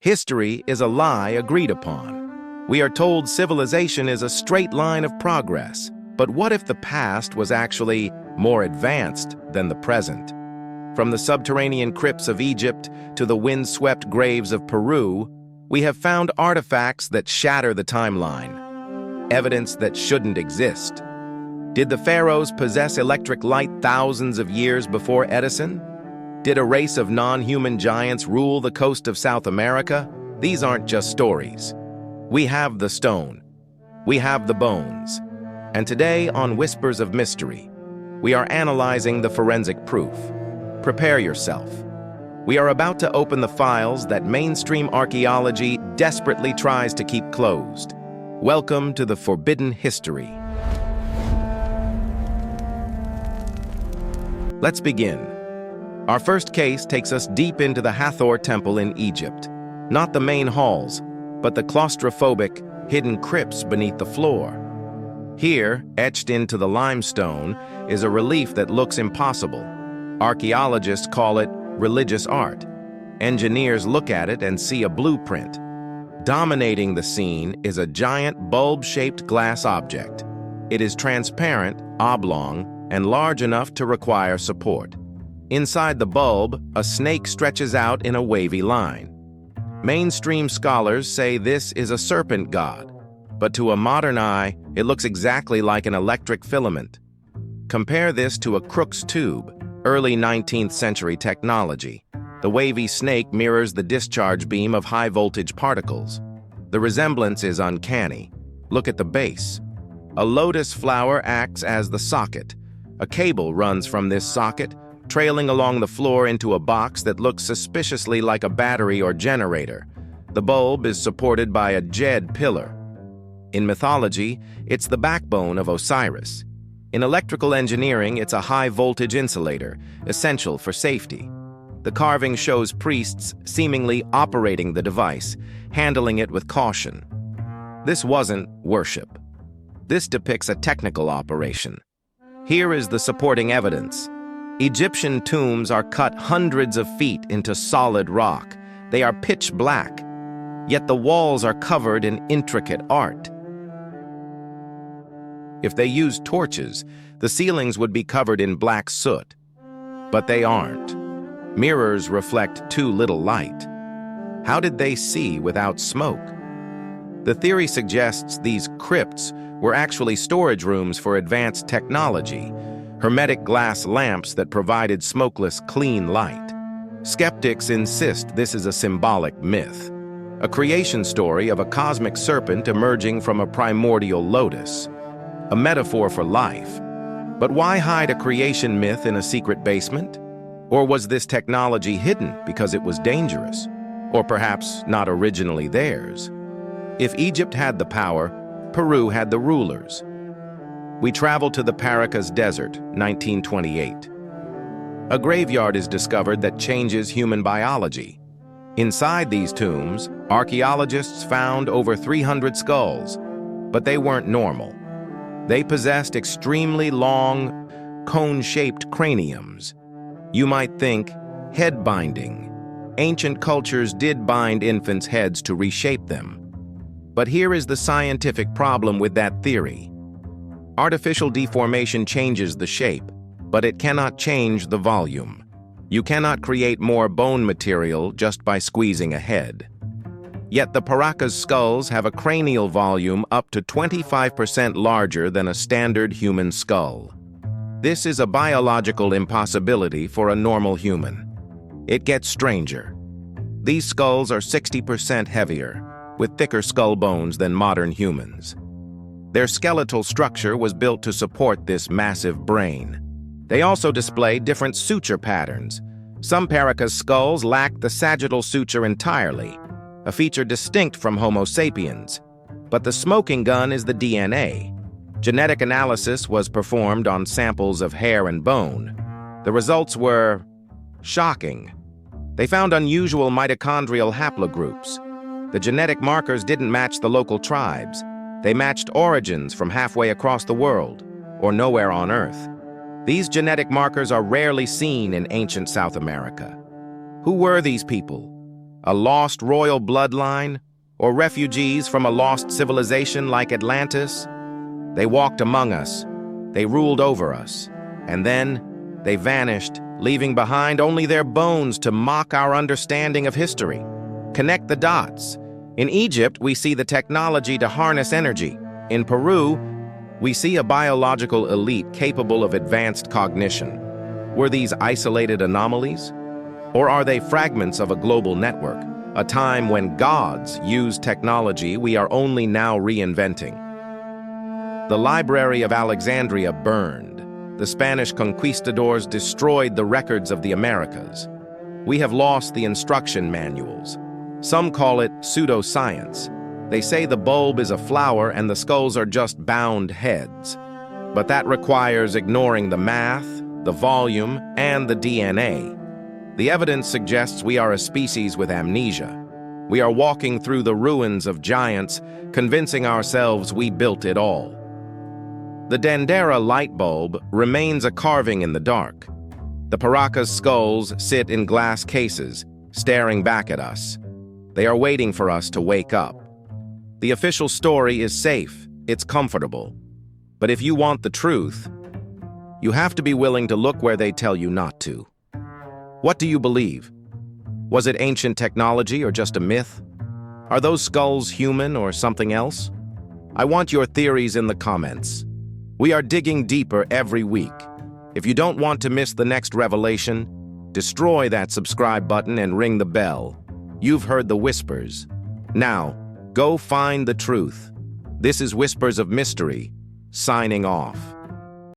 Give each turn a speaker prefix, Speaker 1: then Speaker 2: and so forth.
Speaker 1: History is a lie agreed upon. We are told civilization is a straight line of progress. But what if the past was actually more advanced than the present? From the subterranean crypts of Egypt to the wind-swept graves of Peru, we have found artifacts that shatter the timeline. Evidence that shouldn't exist. Did the Pharaohs possess electric light thousands of years before Edison? Did a race of non-human giants rule the coast of South America? These aren't just stories. We have the stone. We have the bones. And today, on Whispers of Mystery, we are analyzing the forensic proof. Prepare yourself. We are about to open the files that mainstream archaeology desperately tries to keep closed. Welcome to the Forbidden History. Let's begin. Our first case takes us deep into the Hathor Temple in Egypt. Not the main halls, but the claustrophobic, hidden crypts beneath the floor. Here, etched into the limestone, is a relief that looks impossible. Archaeologists call it religious art. Engineers look at it and see a blueprint. Dominating the scene is a giant bulb-shaped glass object. It is transparent, oblong, and large enough to require support. Inside the bulb, a snake stretches out in a wavy line. Mainstream scholars say this is a serpent god, but to a modern eye, it looks exactly like an electric filament. Compare this to a Crookes tube, early 19th century technology. The wavy snake mirrors the discharge beam of high-voltage particles. The resemblance is uncanny. Look at the base. A lotus flower acts as the socket. A cable runs from this socket, trailing along the floor into a box that looks suspiciously like a battery or generator. The bulb is supported by a jed pillar. In mythology, it's the backbone of Osiris. In electrical engineering, it's a high-voltage insulator, essential for safety. The carving shows priests seemingly operating the device, handling it with caution. This wasn't worship. This depicts a technical operation. Here is the supporting evidence. Egyptian tombs are cut hundreds of feet into solid rock. They are pitch black, yet the walls are covered in intricate art. If they used torches, the ceilings would be covered in black soot. But they aren't. Mirrors reflect too little light. How did they see without smoke? The theory suggests these crypts were actually storage rooms for advanced technology, hermetic glass lamps that provided smokeless, clean light. Skeptics insist this is a symbolic myth, a creation story of a cosmic serpent emerging from a primordial lotus, a metaphor for life. But why hide a creation myth in a secret basement? Or was this technology hidden because it was dangerous? Or perhaps not originally theirs? If Egypt had the power, Peru had the rulers. We travel to the Paracas Desert, 1928. A graveyard is discovered that changes human biology. Inside these tombs, archaeologists found over 300 skulls, but they weren't normal. They possessed extremely long, cone-shaped craniums. You might think, head binding. Ancient cultures did bind infants' heads to reshape them. But here is the scientific problem with that theory. Artificial deformation changes the shape, but it cannot change the volume. You cannot create more bone material just by squeezing a head. Yet the Paracas skulls have a cranial volume up to 25% larger than a standard human skull. This is a biological impossibility for a normal human. It gets stranger. These skulls are 60% heavier, with thicker skull bones than modern humans. Their skeletal structure was built to support this massive brain. They also display different suture patterns. Some Paracas skulls lack the sagittal suture entirely, a feature distinct from Homo sapiens. But the smoking gun is the DNA. Genetic analysis was performed on samples of hair and bone. The results were shocking. They found unusual mitochondrial haplogroups. The genetic markers didn't match the local tribes. They matched origins from halfway across the world, or nowhere on Earth. These genetic markers are rarely seen in ancient South America. Who were these people? A lost royal bloodline? Or refugees from a lost civilization like Atlantis? They walked among us. They ruled over us. And then they vanished, leaving behind only their bones to mock our understanding of history. Connect the dots. In Egypt, we see the technology to harness energy. In Peru, we see a biological elite capable of advanced cognition. Were these isolated anomalies? Or are they fragments of a global network, a time when gods used technology we are only now reinventing? The Library of Alexandria burned. The Spanish conquistadors destroyed the records of the Americas. We have lost the instruction manuals. Some call it pseudoscience. They say the bulb is a flower and the skulls are just bound heads. But that requires ignoring the math, the volume, and the DNA. The evidence suggests we are a species with amnesia. We are walking through the ruins of giants, convincing ourselves we built it all. The Dendera Light Bulb remains a carving in the dark. The Paracas Skulls sit in glass cases, staring back at us. They are waiting for us to wake up. The official story is safe, it's comfortable. But if you want the truth, you have to be willing to look where they tell you not to. What do you believe? Was it ancient technology or just a myth? Are those skulls human or something else? I want your theories in the comments. We are digging deeper every week. If you don't want to miss the next revelation, destroy that subscribe button and ring the bell. You've heard the whispers. Now, go find the truth. This is Whispers of Mystery, signing off.